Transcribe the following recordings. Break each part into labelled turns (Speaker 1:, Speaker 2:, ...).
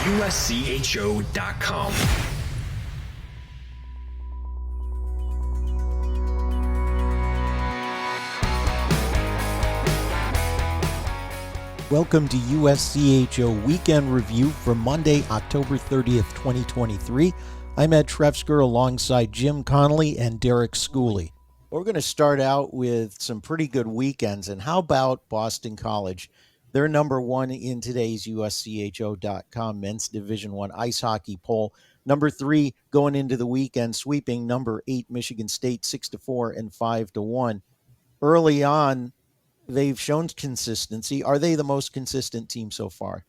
Speaker 1: USCHO.com.
Speaker 2: Welcome to USCHO Weekend Review for Monday, October 30th, 2023. I'm Ed Trefzger alongside Jim Connelly and Derek Schooley. We're going to start out with some pretty good weekends. And how about Boston College? They're number one in today's USCHO.com Men's Division I ice hockey poll. Number 3 going into the weekend, sweeping number 8 Michigan State 6-4 and 5-1. Early on, they've shown consistency. Are they the most consistent team so far?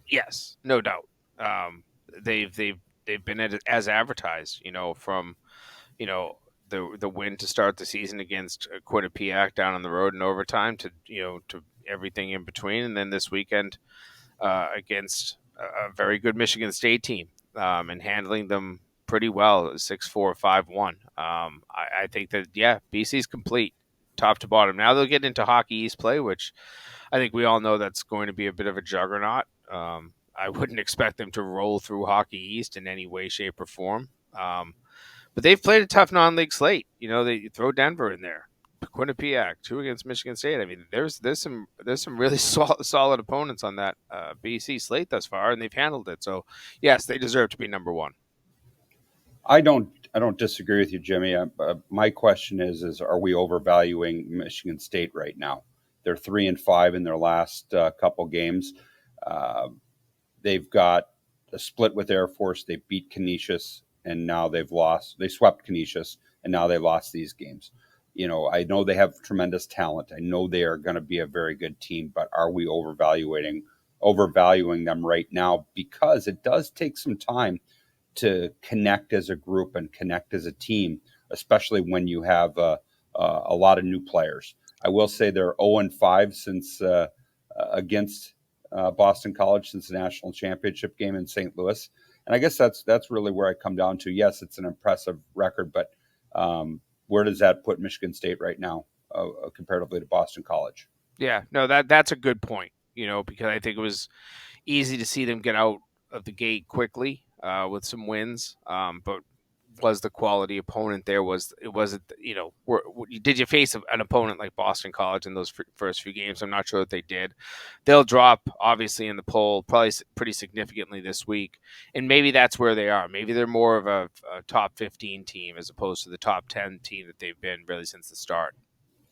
Speaker 3: Yes, no doubt. They've been as advertised. From the win to start the season against Quinnipiac down on the road in overtime to to everything in between, and then this weekend against a very good Michigan State team and handling them pretty well, 6-4, 5-1. I think that BC's complete, top to bottom. Now they'll get into Hockey East play, which I think we all know that's going to be a bit of a juggernaut. I wouldn't expect them to roll through Hockey East in any way, shape, or form. But they've played a tough non-league slate. They throw Denver in there, Quinnipiac, 2 against Michigan State. I mean, there's some really solid opponents on that BC slate thus far, and they've handled it. So yes, they deserve to be number one.
Speaker 4: I don't disagree with you, Jimmy. My question is are we overvaluing Michigan State right now? They're 3-5 in their last couple games. They've got a split with Air Force. They beat Canisius, and now they've lost. They swept Canisius, and now they lost these games. I know they have tremendous talent. I know they are going to be a very good team, but are we overvaluing them right now? Because it does take some time to connect as a group and connect as a team, especially when you have a lot of new players. I will say they're 0-5 since against Boston College since the national championship game in St. Louis, and I guess that's really where I come down to. Yes, it's an impressive record, but where does that put Michigan State right now comparatively to Boston College?
Speaker 3: Yeah, no, that's a good point. Because I think it was easy to see them get out of the gate quickly with some wins, but was the quality opponent there? Did you face an opponent like Boston College in those first few games? I'm not sure that they did. They'll drop, obviously, in the poll probably pretty significantly this week, and maybe that's where they are. Maybe they're more of a top 15 team as opposed to the top 10 team that they've been really since the start.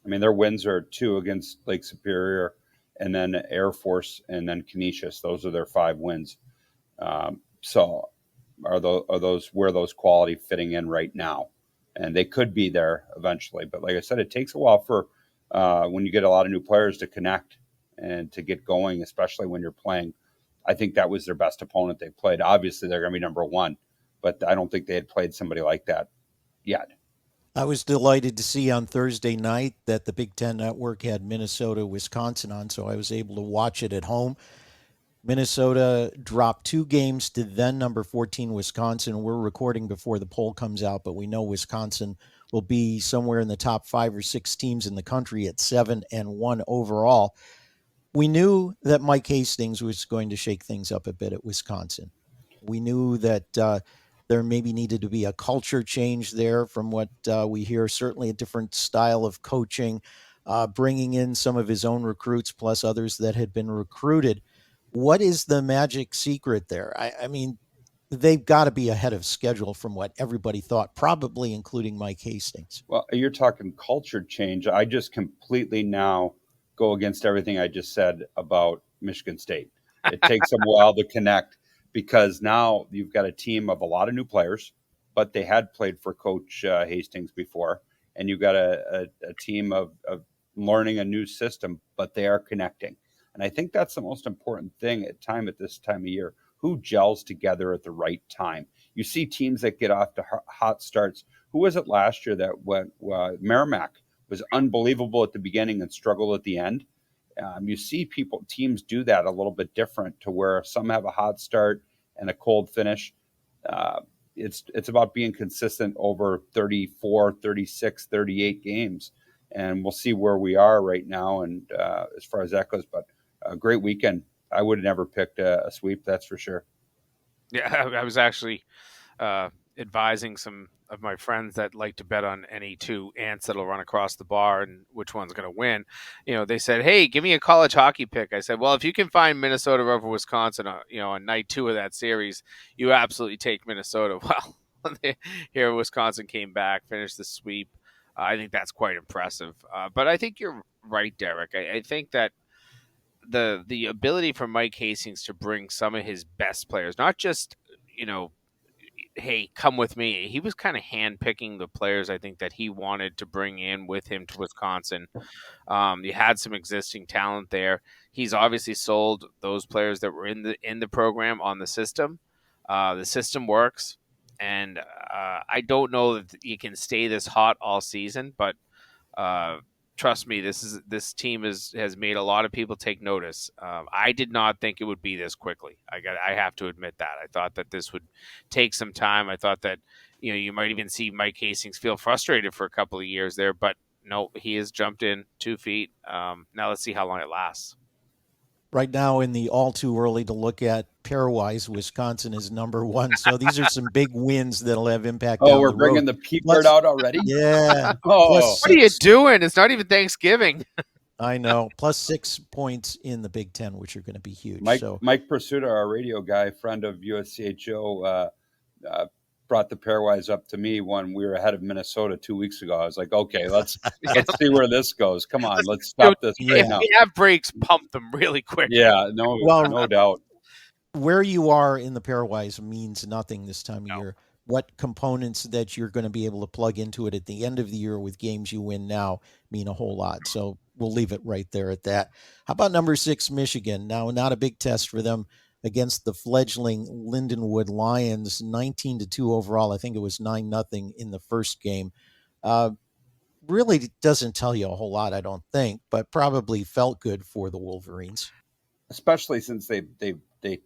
Speaker 4: I mean, their wins are 2 against Lake Superior, and then Air Force, and then Canisius. Those are their 5 wins. So are those where those quality fitting in right now? And they could be there eventually. But like I said, it takes a while for when you get a lot of new players to connect and to get going, especially when you're playing. I think that was their best opponent they played. Obviously, they're going to be number one, but I don't think they had played somebody like that yet.
Speaker 2: I was delighted to see on Thursday night that the Big Ten Network had Minnesota, Wisconsin on, so I was able to watch it at home. Minnesota dropped 2 games to then number 14 Wisconsin. We're recording before the poll comes out, but we know Wisconsin will be somewhere in the top 5 or 6 teams in the country at 7-1 overall. We knew that Mike Hastings was going to shake things up a bit at Wisconsin. We knew that there maybe needed to be a culture change there from what we hear, certainly a different style of coaching, bringing in some of his own recruits plus others that had been recruited. What is the magic secret there? I mean, they've got to be ahead of schedule from what everybody thought, probably including Mike Hastings.
Speaker 4: Well, you're talking culture change. I just completely now go against everything I just said about Michigan State. It takes them a while to connect because now you've got a team of a lot of new players, but they had played for Coach Hastings before, and you've got a team of learning a new system, but they are connecting. And I think that's the most important thing at this time of year. Who gels together at the right time? You see teams that get off to hot starts. Who was it last year that went? Merrimack was unbelievable at the beginning and struggled at the end. You see teams do that a little bit different to where some have a hot start and a cold finish. It's about being consistent over 34, 36, 38 games. And we'll see where we are right now and as far as that goes. But a great weekend. I would have never picked a sweep, that's for sure.
Speaker 3: Yeah, I was actually advising some of my friends that like to bet on any two ants that'll run across the bar and which one's going to win. They said, "Hey, give me a college hockey pick." I said, "Well, if you can find Minnesota over Wisconsin, on night 2 of that series, you absolutely take Minnesota." Well, here Wisconsin came back, finished the sweep. I think that's quite impressive. But I think you're right, Derek. I think that the ability for Mike Hastings to bring some of his best players, not just you know hey, come with me. He was kind of handpicking the players I think that he wanted to bring in with him to Wisconsin. You had some existing talent there. He's obviously sold those players that were in the program on the system. The system works, and I don't know that you can stay this hot all season, but uh, trust me, this team has made a lot of people take notice. I did not think it would be this quickly. I have to admit that. I thought that this would take some time. I thought that you might even see Mike Hastings feel frustrated for a couple of years there, but no, he has jumped in 2 feet. Now let's see how long it lasts.
Speaker 2: Right now, in the all too early to look at pairwise, Wisconsin is number one. So these are some big wins that'll have impact
Speaker 4: Oh,
Speaker 2: down
Speaker 4: we're
Speaker 2: the road.
Speaker 4: bringing the P word
Speaker 2: Plus,
Speaker 4: out already?
Speaker 2: yeah, plus
Speaker 4: Oh,
Speaker 3: What are you
Speaker 2: 6.
Speaker 3: doing? It's not even Thanksgiving.
Speaker 2: I know, plus 6 points in the Big Ten, which are going to be huge.
Speaker 4: Mike
Speaker 2: So
Speaker 4: Mike Pursuta, our radio guy, friend of USCHO, brought the pairwise up to me when we were ahead of Minnesota 2 weeks ago. I was like, okay, let's see where this goes. Come on, let's stop this right
Speaker 3: If
Speaker 2: yeah,
Speaker 4: now.
Speaker 3: we have breaks, pump them really quick.
Speaker 4: Yeah, no
Speaker 2: well,
Speaker 4: doubt.
Speaker 2: where you are in the pairwise means nothing this time of
Speaker 3: No.
Speaker 2: year. What components that you're going to be able to plug into it at the end of the year with games you win now mean a whole lot. So we'll leave it right there at that. How about number 6, Michigan? Now, not a big test for them against the fledgling Lindenwood Lions, 19-2 overall. I think it was 9-0 in the first game. Uh, really doesn't tell you a whole lot, I don't think, but probably felt good for the Wolverines.
Speaker 4: Especially since they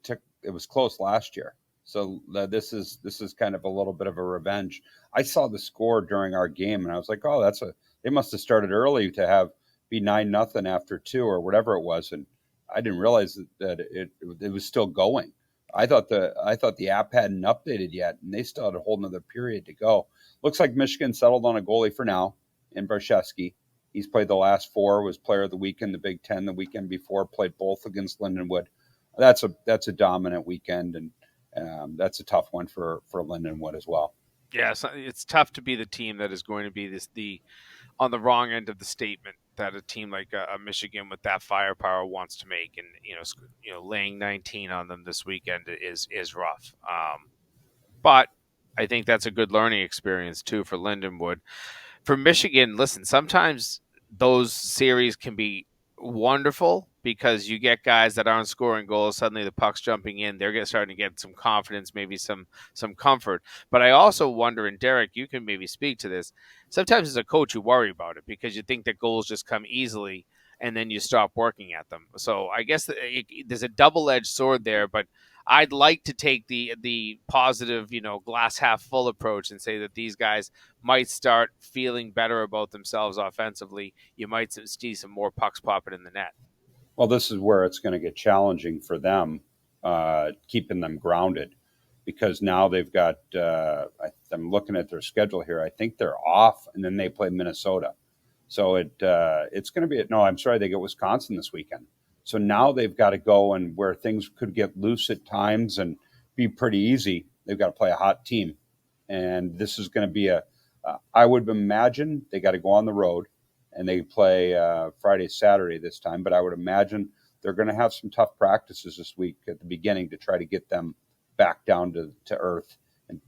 Speaker 4: took it was close last year. So this is kind of a little bit of a revenge. I saw the score during our game and I was like, oh, they must have started early to have be 9-0 after 2 or whatever it was, and I didn't realize that it was still going. I thought the app hadn't updated yet, and they still had a whole nother period to go. Looks like Michigan settled on a goalie for now in Barshevsky. He's played the last 4, was player of the weekend, the Big Ten the weekend before, played both against Lindenwood. That's a dominant weekend, and that's a tough one for Lindenwood as well.
Speaker 3: Yeah, so it's tough to be the team that is going to be the on the wrong end of the statement that a team like a Michigan with that firepower wants to make, and laying 19 on them this weekend is rough. But I think that's a good learning experience too for Lindenwood. For Michigan, listen, sometimes those series can be wonderful because you get guys that aren't scoring goals. Suddenly, the puck's jumping in. They're starting to get some confidence, maybe some comfort. But I also wonder, and Derek, you can maybe speak to this. Sometimes as a coach, you worry about it because you think that goals just come easily, and then you stop working at them. So I guess there's a double-edged sword there, but I'd like to take the positive, glass half full approach and say that these guys might start feeling better about themselves offensively. You might see some more pucks popping in the net.
Speaker 4: Well, this is where it's going to get challenging for them, keeping them grounded, because now they've got. I'm looking at their schedule here. I think they're off, and then they play Minnesota. So it's going to be no. I'm sorry, they get Wisconsin this weekend. So now they've got to go, and where things could get loose at times and be pretty easy, they've got to play a hot team, and this is going to be I would imagine they got to go on the road, and they play Friday, Saturday this time. But I would imagine they're going to have some tough practices this week at the beginning to try to get them back down to earth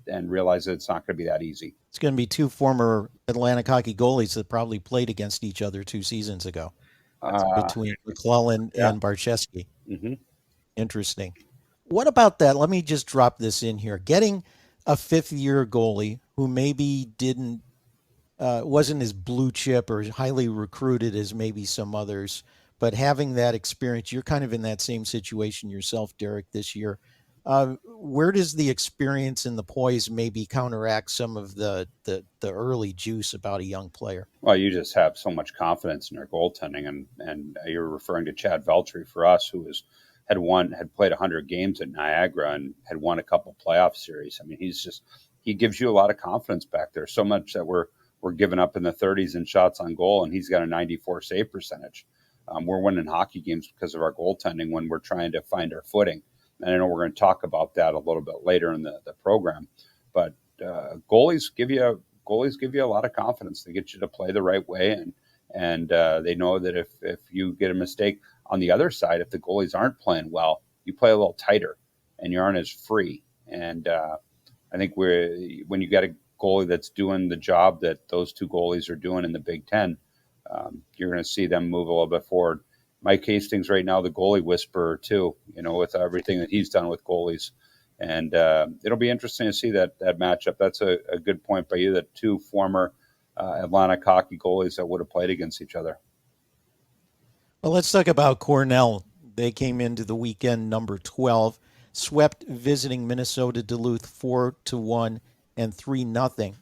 Speaker 4: and realize that it's not going to be that easy.
Speaker 2: It's going to be 2 former Atlantic hockey goalies that probably played against each other 2 seasons ago between McClellan
Speaker 4: yeah.
Speaker 2: and Barshevsky.
Speaker 4: Mm-hmm.
Speaker 2: Interesting. What about that? Let me just drop this in here. Getting a 5th-year goalie who maybe wasn't as blue chip or highly recruited as maybe some others, but having that experience, you're kind of in that same situation yourself, Derek, this year. Where does the experience and the poise maybe counteract some of the early juice about a young player?
Speaker 4: Well, you just have so much confidence in their goaltending, and you're referring to Chad Veltri for us, who was had played 100 games at Niagara and had won a couple playoff series. I mean, he gives you a lot of confidence back there. So much that we're giving up in the 30s in shots on goal, and he's got a 94 save percentage. We're winning hockey games because of our goaltending when we're trying to find our footing. And I know we're going to talk about that a little bit later in the program, but goalies give you a lot of confidence. They get you to play the right way, and they know that if you get a mistake on the other side, if the goalies aren't playing well, you play a little tighter and you aren't as free. And I think when you got a goalie that's doing the job that those two goalies are doing in the Big Ten, you're going to see them move a little bit forward. Mike Hastings right now, the goalie whisperer too, with everything that he's done with goalies. And it'll be interesting to see that matchup. That's a good point by you, that two former Atlantic hockey goalies that would have played against each other.
Speaker 2: Well, let's talk about Cornell. They came into the weekend number 12, swept visiting Minnesota Duluth 4-1 and 3-0.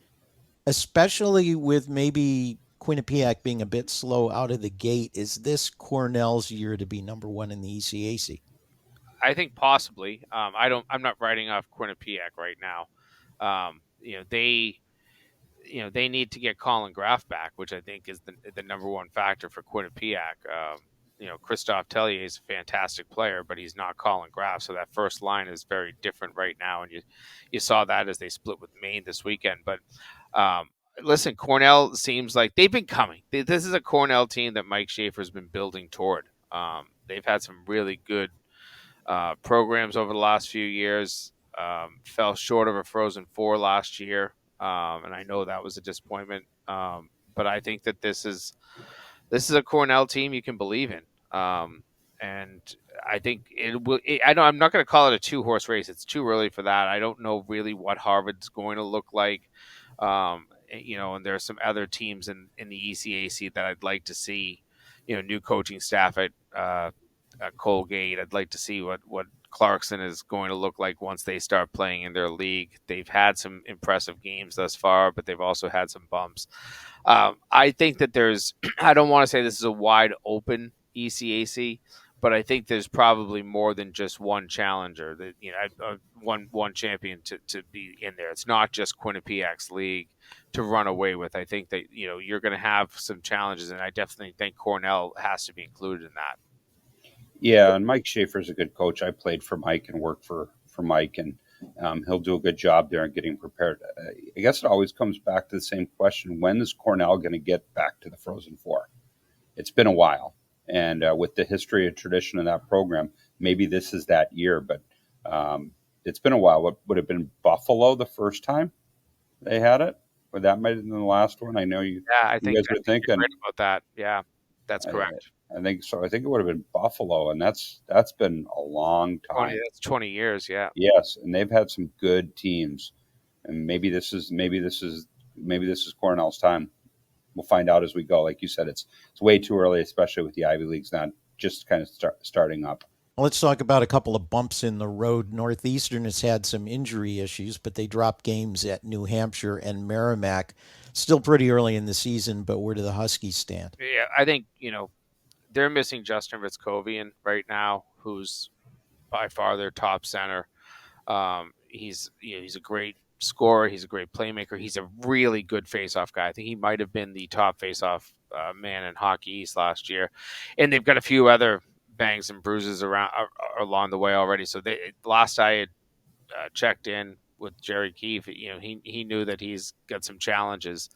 Speaker 2: Especially with maybe Quinnipiac being a bit slow out of the gate, is this Cornell's year to be number one in the ECAC?
Speaker 3: I think possibly. I'm not writing off Quinnipiac right now. They need to get Colin Graff back, which I think is the number one factor for Quinnipiac. Christophe Tellier is a fantastic player, but he's not Colin Graff. So that first line is very different right now. And you saw that as they split with Maine this weekend. But listen, Cornell seems like they've been coming. This is a Cornell team that Mike Schaefer's been building toward. They've had some really good programs over the last few years. Fell short of a Frozen Four last year. And I know that was a disappointment. But I think that this is a Cornell team you can believe in. And I think it will. I'm not going to call it a 2-horse race. It's too early for that. I don't know really what Harvard's going to look like. And there are some other teams in the ECAC that I'd like to see. New coaching staff at Colgate. I'd like to see what Clarkson is going to look like once they start playing in their league. They've had some impressive games thus far, but they've also had some bumps. I think that I don't want to say this is a wide open ECAC, but I think there's probably more than just one challenger that, one champion to be in there. It's not just Quinnipiac's league to run away with. I think that, you're going to have some challenges, and I definitely think Cornell has to be included in that.
Speaker 4: Yeah, and Mike Schaefer's a good coach. I played for Mike and worked for Mike, and he'll do a good job there in getting prepared. I guess it always comes back to the same question: when is Cornell going to get back to the Frozen Four? It's been a while, and with the history and tradition of that program, maybe this is that year. But it's been a while. What would have been Buffalo the first time they had it? Or that might have been the last one. I know you.
Speaker 3: Yeah, I think
Speaker 4: you guys were thinking
Speaker 3: right about that. Yeah, that's correct.
Speaker 4: I think so. I think it would have been Buffalo, and that's been a long time.
Speaker 3: That's 20 years, yeah.
Speaker 4: Yes, and they've had some good teams, and maybe this is Cornell's time. We'll find out as we go. Like you said, it's way too early, especially with the Ivy Leagues not just kind of starting up.
Speaker 2: Let's talk about a couple of bumps in the road. Northeastern has had some injury issues, but they dropped games at New Hampshire and Merrimack. Still pretty early in the season, but where do the Huskies stand?
Speaker 3: Yeah, I think, they're missing Justin Ritzkovian right now, who's by far their top center. He's a great scorer. He's a great playmaker. He's a really good faceoff guy. I think he might have been the top faceoff man in Hockey East last year. And they've got a few other bangs and bruises along the way already. So last I had checked in with Jerry Keefe, he knew that he's got some challenges.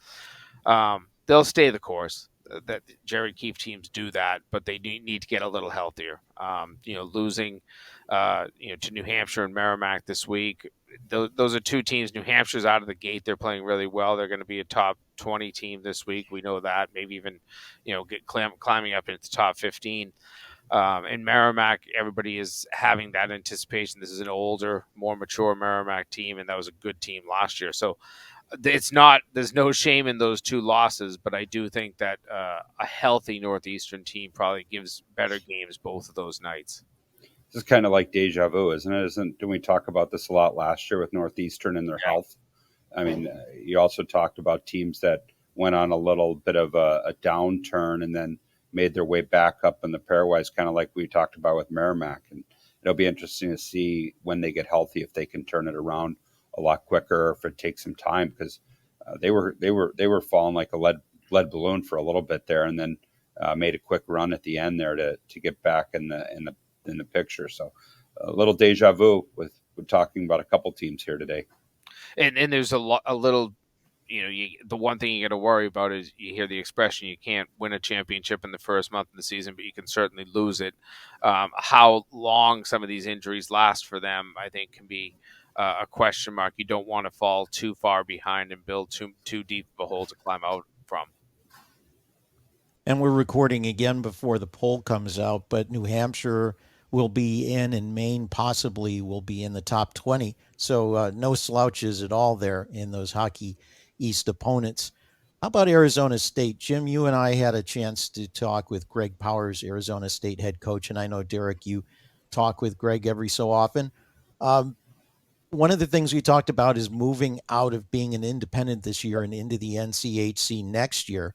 Speaker 3: They'll stay the course. That Jerry Keefe teams do that, but they need to get a little healthier. Losing to New Hampshire and Merrimack this week. Those are two teams. New Hampshire's out of the gate. They're playing really well. They're going to be a top 20 team this week. We know that. Maybe even climbing up into the top 15. In Merrimack, everybody is having that anticipation. This is an older, more mature Merrimack team, and that was a good team last year. So there's no shame in those two losses, but I do think that a healthy Northeastern team probably gives better games both of those nights.
Speaker 4: This is kind of like deja vu, isn't it? Didn't we talk about this a lot last year with Northeastern and their health? I mean, you also talked about teams that went on a little bit of a downturn and then made their way back up in the pairwise, kind of like we talked about with Merrimack. And it'll be interesting to see when they get healthy if they can turn it around a lot quicker, or if it takes some time, because they were falling like a lead balloon for a little bit there, and then made a quick run at the end there to get back in the picture. So a little deja vu with talking about a couple teams here today.
Speaker 3: And there's a little, the one thing you got to worry about is you hear the expression, you can't win a championship in the first month of the season, but you can certainly lose it. How long some of these injuries last for them, I think, can be a question mark. You don't want to fall too far behind and build too deep of a hole to climb out from.
Speaker 2: And we're recording again before the poll comes out, but New Hampshire will be in, and Maine possibly will be in the top 20. So no slouches at all there in those Hockey East opponents. How about Arizona State? Jim, you and I had a chance to talk with Greg Powers, Arizona State head coach, and I know, Derek, you talk with Greg every so often. One of the things we talked about is moving out of being an independent this year and into the NCHC next year,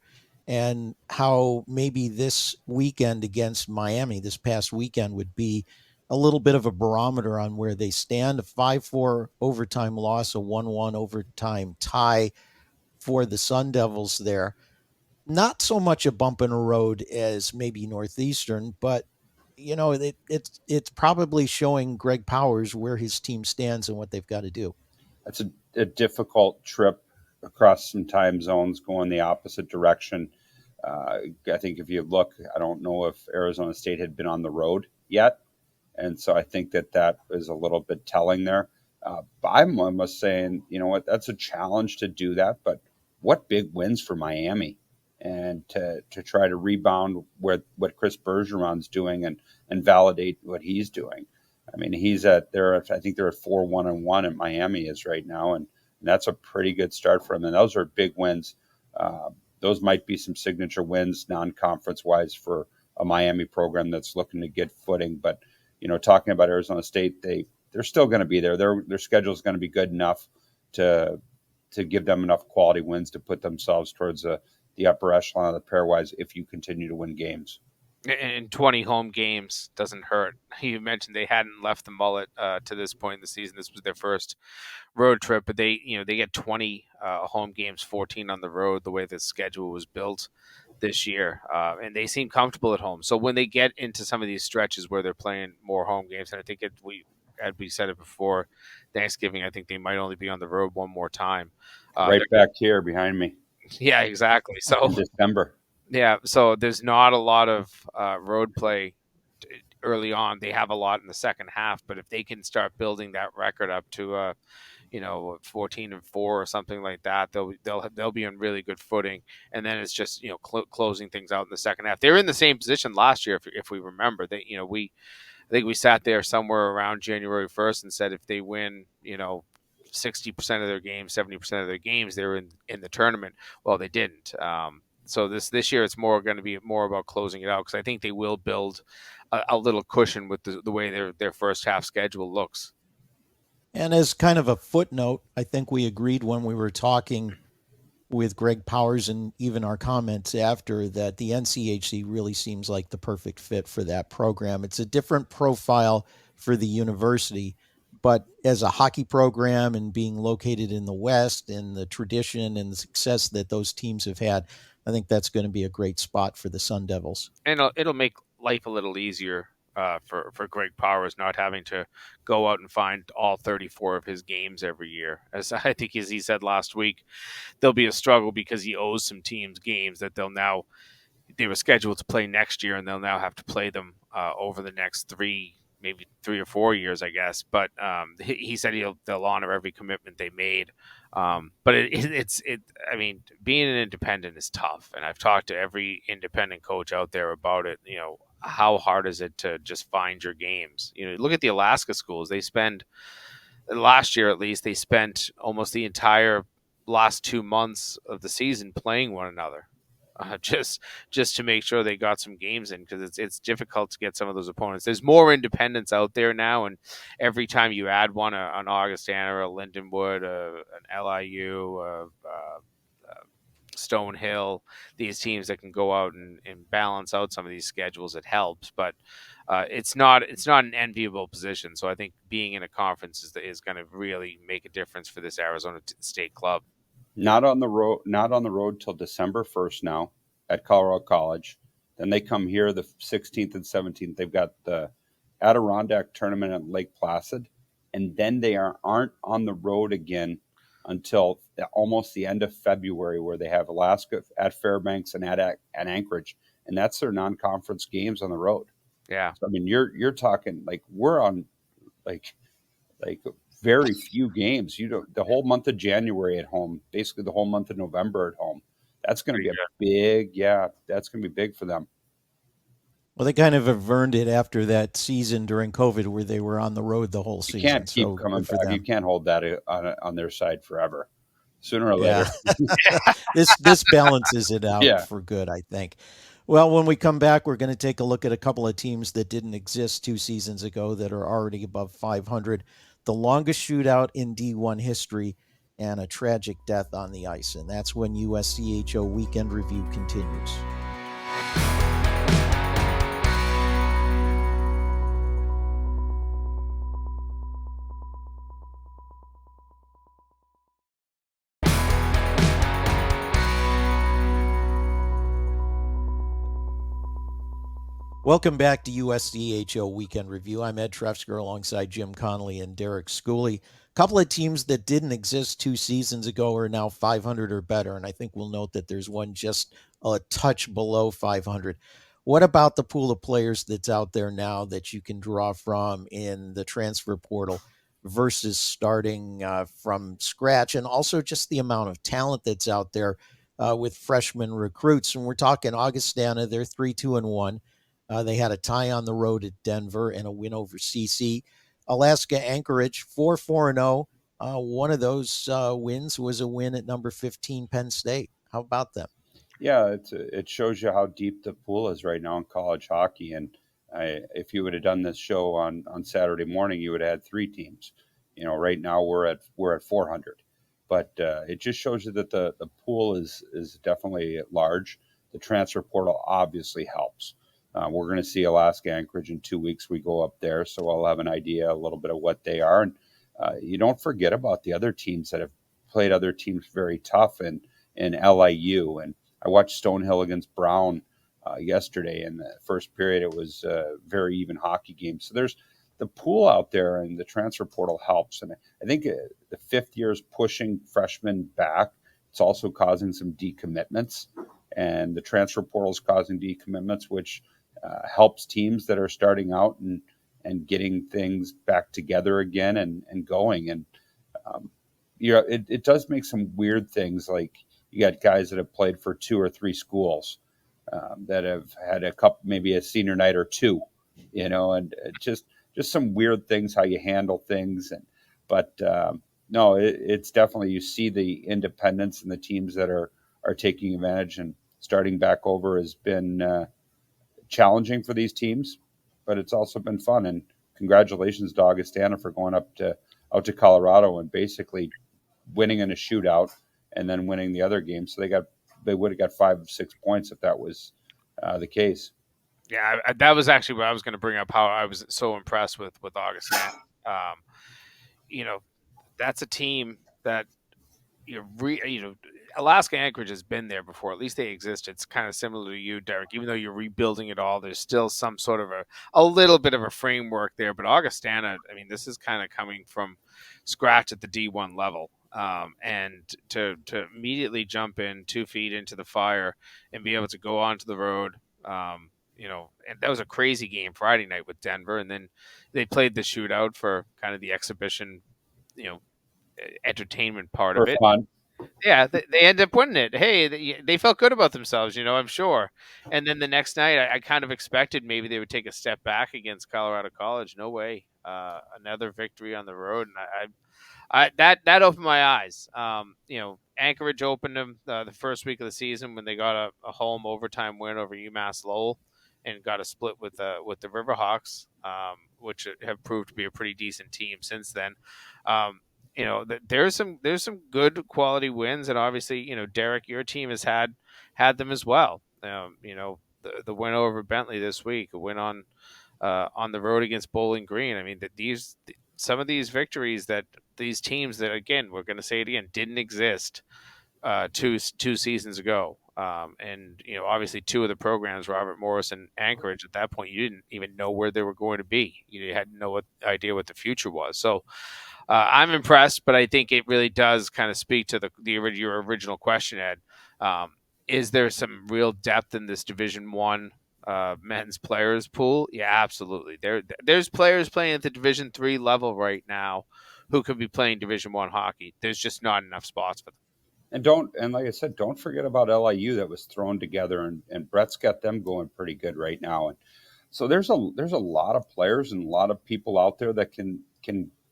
Speaker 2: and how maybe this weekend against Miami, this past weekend, would be a little bit of a barometer on where they stand. A 5-4 overtime loss, a 1-1 overtime tie for the Sun Devils there. Not so much a bump in the road as maybe Northeastern, but it's probably showing Greg Powers where his team stands and what they've got to do.
Speaker 4: That's a difficult trip across some time zones, going the opposite direction. I think if you look, I don't know if Arizona State had been on the road yet, and so I think that is a little bit telling there. I'm almost saying, you know what, that's a challenge to do that, but what big wins for Miami, and to try to rebound what Chris Bergeron's doing and validate what he's doing. I mean, I think they're at 4-1-1 at Miami is right now, and that's a pretty good start for him. And those are big wins. Those might be some signature wins non-conference wise for a Miami program that's looking to get footing. But, talking about Arizona State, they're still going to be there. Their schedule is going to be good enough to give them enough quality wins to put themselves towards the upper echelon of the pairwise if you continue to win games.
Speaker 3: And 20 home games doesn't hurt. You mentioned they hadn't left the mullet to this point in the season. This was their first road trip, but they get 20 home games, 14 on the road, the way the schedule was built this year. And they seem comfortable at home. So when they get into some of these stretches where they're playing more home games, and I think we said it before Thanksgiving, I think they might only be on the road one more time.
Speaker 4: Right back here behind me.
Speaker 3: Yeah, exactly. So
Speaker 4: in December.
Speaker 3: Yeah, so there's not a lot of road play early on. They have a lot in the second half, but if they can start building that record up to 14-4 or something like that, they'll be on really good footing. And then it's just closing things out in the second half. They were in the same position last year, if we remember. I think we sat there somewhere around January 1st and said if they win 60% of their games, 70% of their games, they're in the tournament. Well, they didn't. So this year it's going to be more about closing it out, because I think they will build a little cushion with the way their first half schedule looks.
Speaker 2: And as kind of a footnote, I think we agreed when we were talking with Greg Powers and even our comments after that the NCHC really seems like the perfect fit for that program. It's a different profile for the university, but as a hockey program and being located in the West and the tradition and the success that those teams have had, I think that's going to be a great spot for the Sun Devils.
Speaker 3: And it'll make life a little easier for Greg Powers, not having to go out and find all 34 of his games every year. As I think, as he said last week, there'll be a struggle because he owes some teams games that they were scheduled to play next year, and they'll now have to play them over the next maybe 3 or 4 years, I guess. But he said they'll honor every commitment they made. But I mean, being an independent is tough, and I've talked to every independent coach out there about it. How hard is it to just find your games? Look at the Alaska schools. Last year at least, they spent almost the entire last 2 months of the season playing one another. Just to make sure they got some games in, because it's difficult to get some of those opponents. There's more independents out there now, and every time you add one, an Augustana, a Lindenwood, an LIU, Stonehill, these teams that can go out and balance out some of these schedules, it helps. But it's not an enviable position. So I think being in a conference is going to really make a difference for this Arizona State club.
Speaker 4: Not on the road. Not on the road till December 1st now at Colorado College. Then they come here the 16th and 17th. They've got the Adirondack tournament at Lake Placid, and then they aren't on the road again until almost the end of February, where they have Alaska at Fairbanks and at Anchorage, and that's their non-conference games on the road.
Speaker 3: Yeah.
Speaker 4: So, I mean, you're talking like we're on like very few games. The whole month of January at home, basically the whole month of November at home. That's going to be a big, that's going to be big for them.
Speaker 2: Well, they kind of have earned it after that season during COVID where they were on the road the whole season.
Speaker 4: You can't keep
Speaker 2: so
Speaker 4: coming
Speaker 2: for
Speaker 4: back.
Speaker 2: them.
Speaker 4: You can't hold that on their side forever. Sooner or later.
Speaker 2: This balances it out
Speaker 4: Yeah.
Speaker 2: for good, I think. Well, when we come back, we're going to take a look at a couple of teams that didn't exist 2 seasons ago that are already above 500, the longest shootout in D1 history, and a tragic death on the ice. And that's when USCHO Weekend Review continues. Welcome back to USCHO Weekend Review. I'm Ed Trefzger alongside Jim Connelly and Derek Schooley. A couple of teams that didn't exist 2 seasons ago are now 500 or better, and I think we'll note that there's one just a touch below 500. What about the pool of players that's out there now that you can draw from in the transfer portal versus starting from scratch, and also just the amount of talent that's out there with freshman recruits? And we're talking Augustana, they're 3-2-1. They had a tie on the road at Denver and a win over CC. Alaska-Anchorage, 4-4-0. One of those wins was a win at number 15 Penn State. How about them?
Speaker 4: Yeah, it shows you how deep the pool is right now in college hockey. And if you would have done this show on Saturday morning, you would have had 3 teams. Right now we're at 400, but it just shows you that the pool is definitely large. The transfer portal obviously helps. We're going to see Alaska Anchorage in 2 weeks. We go up there, so I'll have an idea a little bit of what they are. And you don't forget about the other teams that have played other teams very tough in LIU. And I watched Stonehill against Brown yesterday. In the first period, it was a very even hockey game. So there's the pool out there, and the transfer portal helps. And I think the 5th year is pushing freshmen back. It's also causing some decommitments, and the transfer portal is causing decommitments, which helps teams that are starting out and getting things back together again and going. And it does make some weird things, like you got guys that have played for 2 or 3 schools that have had a couple, maybe a senior night or 2, and just some weird things how you handle things. But no, it's definitely, you see the independence and the teams that are taking advantage, and starting back over has been challenging for these teams, but it's also been fun. And congratulations to Augustana for going out to Colorado and basically winning in a shootout and then winning the other game. So they would have got 5 of 6 points if that was the case.
Speaker 3: Yeah, that was actually what I was going to bring up. How I was so impressed with Augustana. That's a team that Alaska Anchorage has been there before. At least they exist. It's kind of similar to you, Derek. Even though you're rebuilding it all, there's still some sort of a little bit of a framework there. But Augustana, I mean, this is kind of coming from scratch at the D1 level. And to immediately jump in 2 feet into the fire and be able to go onto the road, and that was a crazy game Friday night with Denver. And then they played the shootout for kind of the exhibition, entertainment part
Speaker 4: For
Speaker 3: of it.
Speaker 4: fun.
Speaker 3: Yeah, they end up winning it. Hey, they felt good about themselves, I'm sure. And then the next night, I kind of expected maybe they would take a step back against Colorado College. No way. Another victory on the road, and that opened my eyes. Anchorage opened them the first week of the season when they got a home overtime win over UMass Lowell, and got a split with the Riverhawks, which have proved to be a pretty decent team since then. there's some good quality wins, and obviously, Derek, your team has had them as well. The win over Bentley this week, a win on the road against Bowling Green. I mean, that some of these victories that these teams that, again, we're going to say it again, didn't exist two seasons ago. And obviously, two of the programs, Robert Morris and Anchorage, at that point, you didn't even know where they were going to be. You had no idea what the future was. So I'm impressed, but I think it really does kind of speak to your original question, Ed. Is there some real depth in this Division One men's players pool? Yeah, absolutely. There's players playing at the Division III level right now who could be playing Division One hockey. There's just not enough spots for them.
Speaker 4: And like I said, don't forget about LIU that was thrown together, and Brett's got them going pretty good right now. And so there's a lot of players and a lot of people out there that can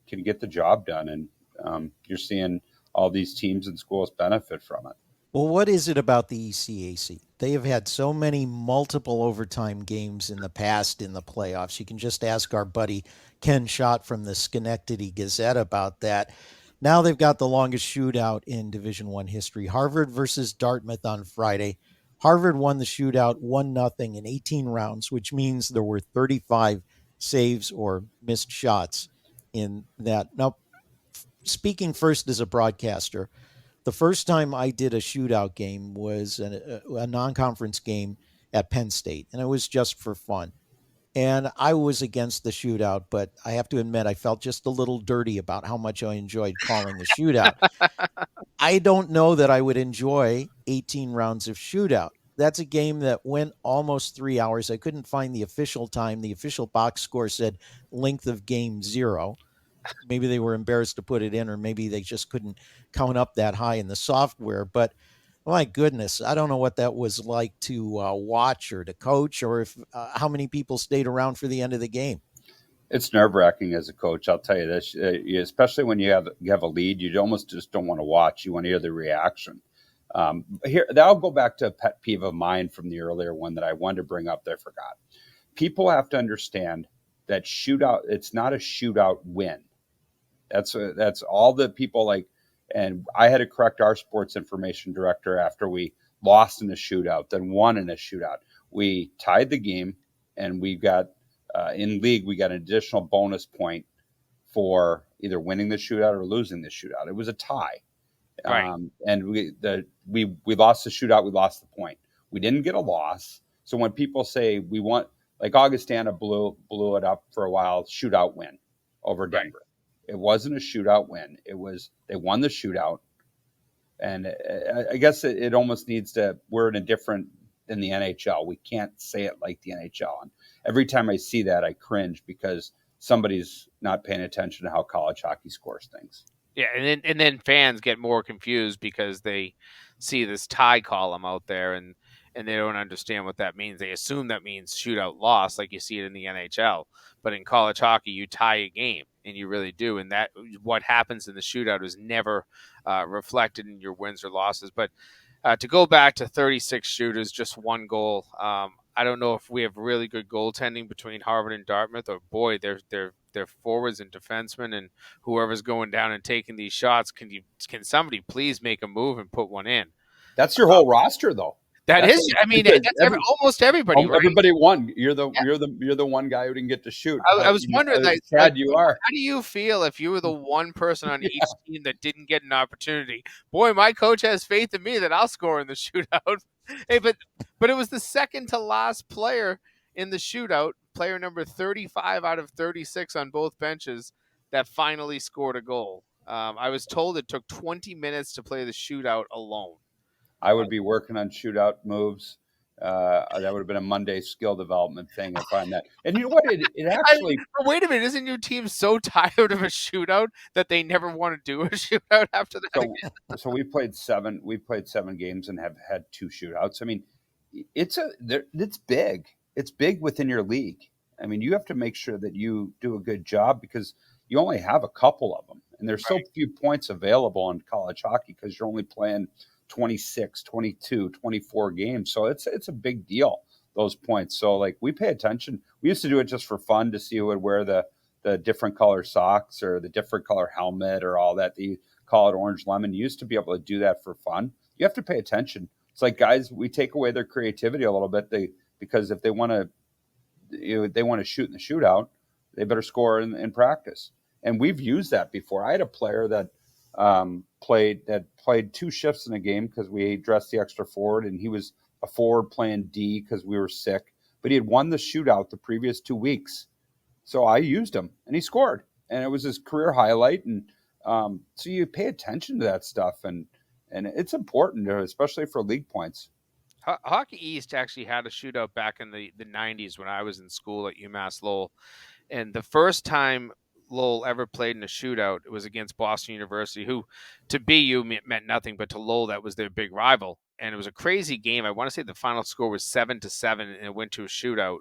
Speaker 4: get the job done, and you're seeing all these teams and schools benefit from it.
Speaker 2: Well, what is it about the ECAC? They have had so many multiple overtime games in the past in the playoffs. You can just ask our buddy Ken Schott from the Schenectady Gazette about that. Now they've got the longest shootout in Division I history. Harvard versus Dartmouth on Friday. Harvard won the shootout 1-0 in 18 rounds, which means there were 35 saves or missed shots in that. Now, speaking first as a broadcaster, the first time I did a shootout game was a non-conference game at Penn State, and it was just for fun. And I was against the shootout, but I have to admit I felt just a little dirty about how much I enjoyed calling a shootout. I don't know that I would enjoy 18 rounds of shootout. That's a game that went almost 3 hours. I couldn't find the official time. The official box score said length of game 0. Maybe they were embarrassed to put it in, or maybe they just couldn't count up that high in the software. But my goodness, I don't know what that was like to watch or to coach, or if how many people stayed around for the end of the game.
Speaker 4: It's nerve-wracking as a coach. I'll tell you this, especially when you have a lead, you almost just don't want to watch. You want to hear the reaction. I'll go back to a pet peeve of mine from the earlier one that I wanted to bring up that I forgot. People have to understand that shootout. It's not a shootout win. That's all the people like. And I had to correct our sports information director after we lost in a shootout, then won in a shootout. We tied the game, and we got in league, we got an additional bonus point for either winning the shootout or losing the shootout. It was a tie.
Speaker 3: Right.
Speaker 4: And we lost the shootout, we lost the point. We didn't get a loss. So when people say we want, like Augustana blew it up for a while, shootout win over Denver. Right. It wasn't a shootout win. It was, they won the shootout. And I guess it almost needs to, we're in a different than the NHL. We can't say it like the NHL. And every time I see that, I cringe because somebody's not paying attention to how college hockey scores things.
Speaker 3: Yeah, and then fans get more confused because they see this tie column out there and they don't understand what that means. They assume that means shootout loss, like you see it in the NHL. But in college hockey, you tie a game, and you really do. And that what happens in the shootout is never reflected in your wins or losses. But to go back to 36 shooters, just one goal. I don't know if we have really good goaltending between Harvard and Dartmouth, or boy, they're forwards and defensemen and whoever's going down and taking these shots. Can somebody please make a move and put one in?
Speaker 4: That's your whole roster, though.
Speaker 3: That's almost everybody. Right?
Speaker 4: Everybody won. You're the one guy who didn't get to shoot.
Speaker 3: I was wondering,
Speaker 4: sad you are.
Speaker 3: How do you feel if you were the one person on each team that didn't get an opportunity? Boy, my coach has faith in me that I'll score in the shootout. Hey, but it was the second to last player in the shootout, player number 35 out of 36 on both benches, that finally scored a goal. I was told it took 20 minutes to play the shootout alone.
Speaker 4: I would be working on shootout moves. That would have been a Monday skill development thing if I'm that. And you know what? It actually.
Speaker 3: Wait a minute! Isn't your team so tired of a shootout that they never want to do a shootout after that?
Speaker 4: So we played 7. We played 7 games and have had 2 shootouts. I mean, it's big. It's big within your league. I mean, you have to make sure that you do a good job because you only have a couple of them, and there's so few points available in college hockey because you're only playing 26, 22, 24 games. So it's a big deal, those points. So like we pay attention. We used to do it just for fun to see who would wear the the different color socks or the different color helmet or all that. You call it orange lemon. You used to be able to do that for fun. You have to pay attention. It's like, guys, we take away their creativity a little bit. Because if they want to, they want to shoot in the shootout, they better score in practice. And we've used that before. I had a player that played 2 shifts in a game because we dressed the extra forward, and he was a forward playing D because we were sick. But he had won the shootout the previous 2 weeks. So I used him, and he scored. And it was his career highlight. And so you pay attention to that stuff, and it's important, especially for league points.
Speaker 3: Hockey East actually had a shootout back in the 90s when I was in school at UMass Lowell. And the first time Lowell ever played in a shootout, it was against Boston University, who to BU meant nothing, but to Lowell, that was their big rival. And it was a crazy game. I want to say the final score was 7-7, and it went to a shootout.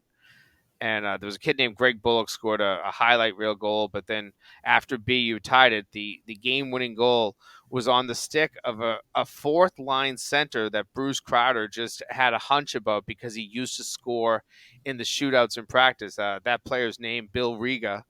Speaker 3: And there was a kid named Greg Bullock scored a highlight reel goal. But then after BU tied it, the game-winning goal was on the stick of a fourth-line center that Bruce Crowder just had a hunch about because he used to score in the shootouts in practice. That player's name, Bill Riga,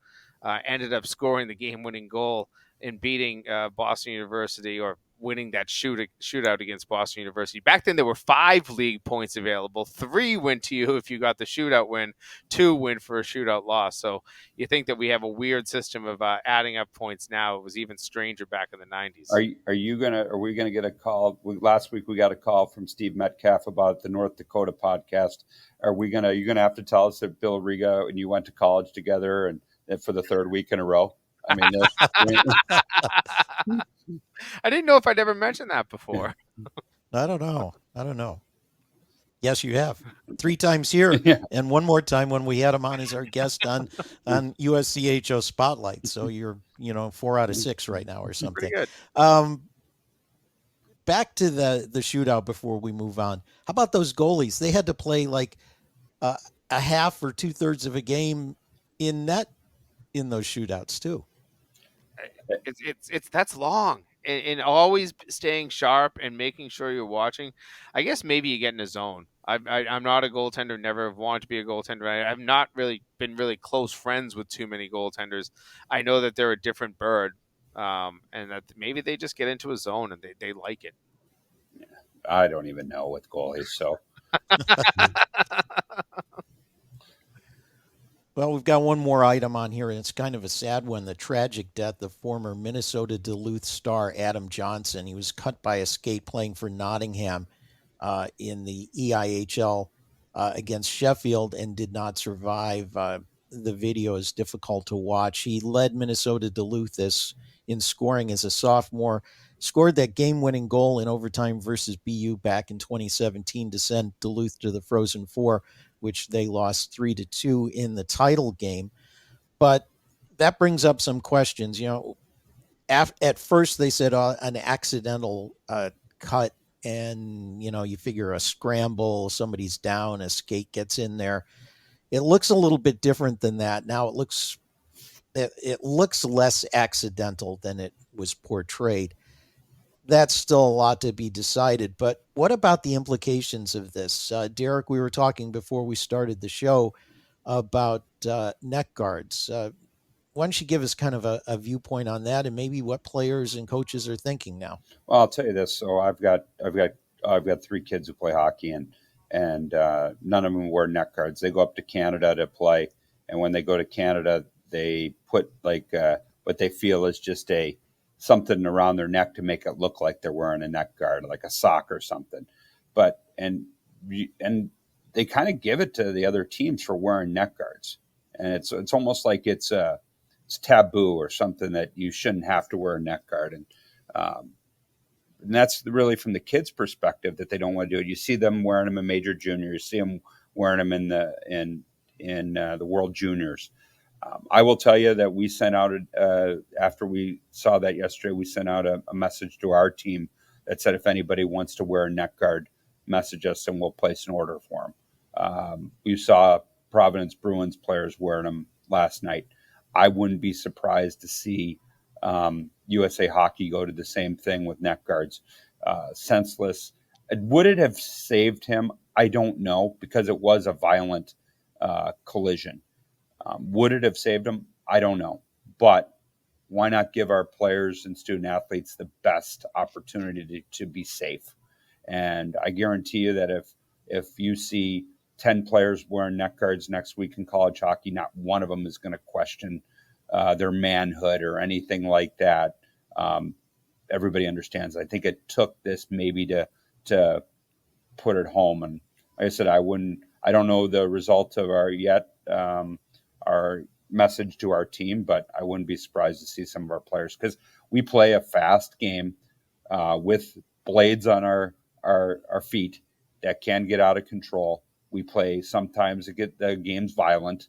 Speaker 3: ended up scoring the game-winning goal in beating Boston University, or winning that shootout against Boston University. Back then, there were 5 league points available. 3 went to you if you got the shootout win. 2 win for a shootout loss. So you think that we have a weird system of adding up points now. It was even stranger back in the 90s.
Speaker 4: Are we gonna get a call? Last week we got a call from Steve Metcalf about the North Dakota podcast. Are you gonna have to tell us that Bill Riga and you went to college together and for the 3rd week in a row? I mean,
Speaker 3: I didn't know if I'd ever mentioned that before.
Speaker 2: I don't know. Yes, you have 3 times here,
Speaker 4: yeah.
Speaker 2: And one more time when we had him on as our guest on USCHO Spotlight. So you're 4 out of 6 right now or something.
Speaker 3: Pretty good.
Speaker 2: Back to the shootout before we move on. How about those goalies? They had to play like a half or 2/3 of a game in net in those shootouts too.
Speaker 3: It's that's long, and always staying sharp and making sure you're watching. I guess maybe you get in a zone. I'm not a goaltender, never have wanted to be a goaltender. I've not really been really close friends with too many goaltenders. I know that they're a different bird, and that maybe they just get into a zone and they like it.
Speaker 4: I don't even know with goalies, so.
Speaker 2: Well, we've got one more item on here, and it's kind of a sad one. The tragic death of former Minnesota Duluth star Adam Johnson. He was cut by a skate playing for Nottingham in the EIHL against Sheffield and did not survive. The video is difficult to watch. He led Minnesota Duluth in scoring as a sophomore, scored that game-winning goal in overtime versus BU back in 2017 to send Duluth to the Frozen Four, which they lost 3-2 in the title game. But that brings up some questions. At first they said an accidental cut, and you figure a scramble, somebody's down, a skate gets in there. It looks a little bit different than that. Now it looks less accidental than it was portrayed. That's still a lot to be decided. But what about the implications of this? Derek, we were talking before we started the show about neck guards. Why don't you give us kind of a viewpoint on that, and maybe what players and coaches are thinking now?
Speaker 4: Well, I'll tell you this. So I've got 3 kids who play hockey, and none of them wear neck guards. They go up to Canada to play, and when they go to Canada, they put like what they feel is just something around their neck to make it look like they're wearing a neck guard, like a sock or something. But and they kind of give it to the other teams for wearing neck guards, and it's almost like it's taboo or something that you shouldn't have to wear a neck guard, and that's really from the kids' perspective that they don't want to do it. You see them wearing them in major junior, you see them wearing them in the World Juniors. I will tell you that we sent out, after we saw that yesterday, we sent out a message to our team that said if anybody wants to wear a neck guard, message us and we'll place an order for them. We saw Providence Bruins players wearing them last night. I wouldn't be surprised to see USA Hockey go to the same thing with neck guards. Senseless. Would it have saved him? I don't know, because it was a violent collision. Would it have saved him? I don't know. But why not give our players and student athletes the best opportunity to be safe? And I guarantee you that if you see 10 players wearing neck guards next week in college hockey, not one of them is going to question their manhood or anything like that. Everybody understands. I think it took this maybe to put it home. And like I said, I don't know the result of our message to our team, but I wouldn't be surprised to see some of our players, because we play a fast game with blades on our feet that can get out of control. We play sometimes the game's violent.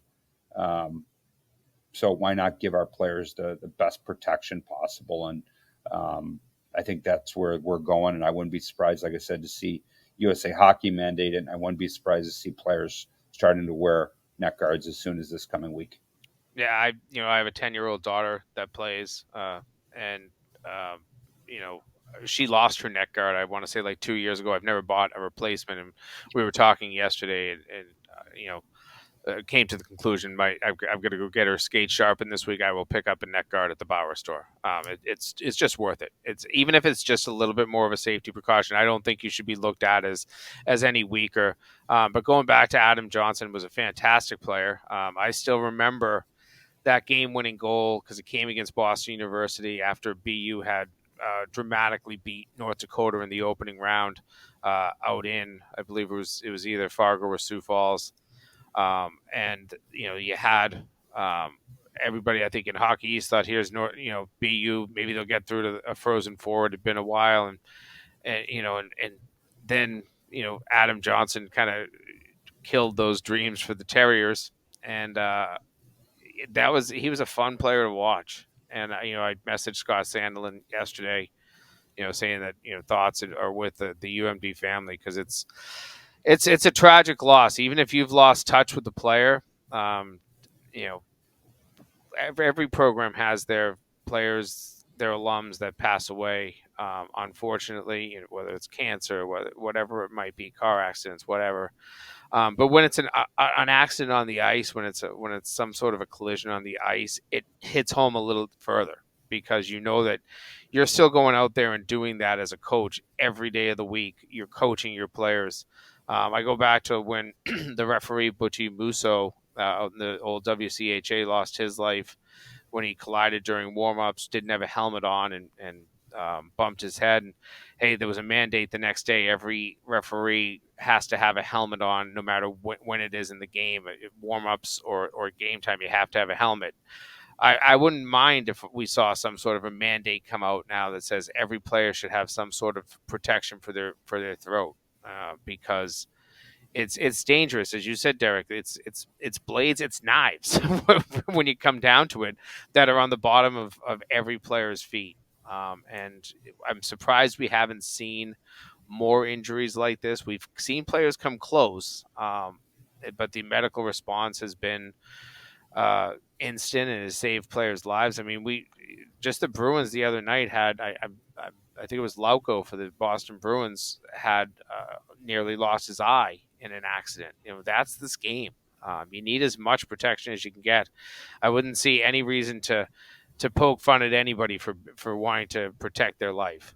Speaker 4: So why not give our players the best protection possible? And I think that's where we're going. And I wouldn't be surprised, like I said, to see USA Hockey mandate it. And I wouldn't be surprised to see players starting to wear neck guards as soon as this coming week.
Speaker 3: Yeah, I have a 10-year-old daughter that plays, and she lost her neck guard. I want to say like 2 years ago. I've never bought a replacement, and we were talking yesterday, and came to the conclusion I'm going to go get her skate sharpened this week. I will pick up a neck guard at the Bauer store. It's just worth it. It's even if it's just a little bit more of a safety precaution. I don't think you should be looked at as any weaker. But going back to Adam Johnson, was a fantastic player. I still remember that game-winning goal because it came against Boston University after BU had dramatically beat North Dakota in the opening round out in, I believe it was either Fargo or Sioux Falls. And you had everybody, I think, in Hockey East thought, here's BU, maybe they'll get through to a Frozen Four. It had been a while, and then Adam Johnson kind of killed those dreams for the Terriers, and he was a fun player to watch. And I messaged Scott Sandelin yesterday, saying that thoughts are with the UMD family, because it's a tragic loss. Even if you've lost touch with the player, every program has their players, their alums that pass away. Unfortunately, whether it's cancer, whatever it might be, car accidents, whatever. But when it's an accident on the ice, when it's some sort of a collision on the ice, it hits home a little further, because that you're still going out there and doing that as a coach every day of the week. You're coaching your players. I go back to when the referee Butchie Musso, the old WCHA, lost his life when he collided during warm-ups, didn't have a helmet on, and bumped his head. And hey, there was a mandate the next day. Every referee has to have a helmet on, no matter when it is in the game, warm-ups or game time. You have to have a helmet. I wouldn't mind if we saw some sort of a mandate come out now that says every player should have some sort of protection for their throat, because it's dangerous, as you said, Derek. It's blades, it's knives when you come down to it, that are on the bottom of every player's feet. And I'm surprised we haven't seen more injuries like this. We've seen players come close, but the medical response has been instant and has saved players' lives. I mean, the Bruins the other night had, I think it was Lauko for the Boston Bruins, had nearly lost his eye in an accident. That's this game. You need as much protection as you can get. I wouldn't see any reason to poke fun at anybody for wanting to protect their life.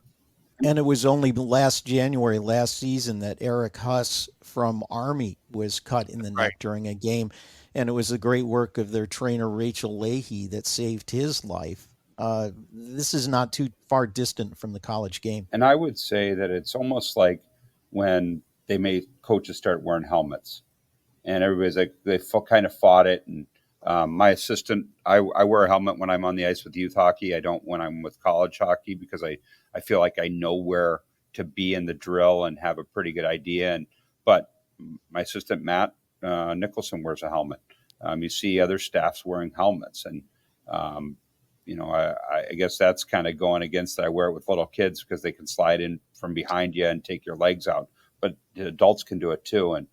Speaker 2: And it was only last season that Eric Huss from Army was cut in the neck during a game. And it was the great work of their trainer, Rachel Leahy, that saved his life. This is not too far distant from the college game.
Speaker 4: And I would say that it's almost like when they made coaches start wearing helmets, and everybody's like, they kind of fought it. And my assistant, I wear a helmet when I'm on the ice with youth hockey. I don't when I'm with college hockey, because I feel like I know where to be in the drill and have a pretty good idea. But my assistant, Matt Nicholson, wears a helmet. You see other staffs wearing helmets. And, I guess that's kind of going against that. I wear it with little kids because they can slide in from behind you and take your legs out. But the adults can do it too. And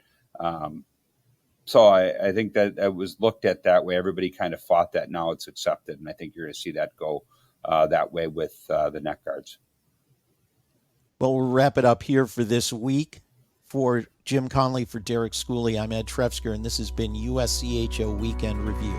Speaker 4: so I think that it was looked at that way. Everybody kind of fought that. Now it's accepted. And I think you're going to see that go that way with the neck guards.
Speaker 2: Well, we'll wrap it up here for this week. For Jim Connelly, for Derek Schooley, I'm Ed Trefzger, and this has been USCHO Weekend Review.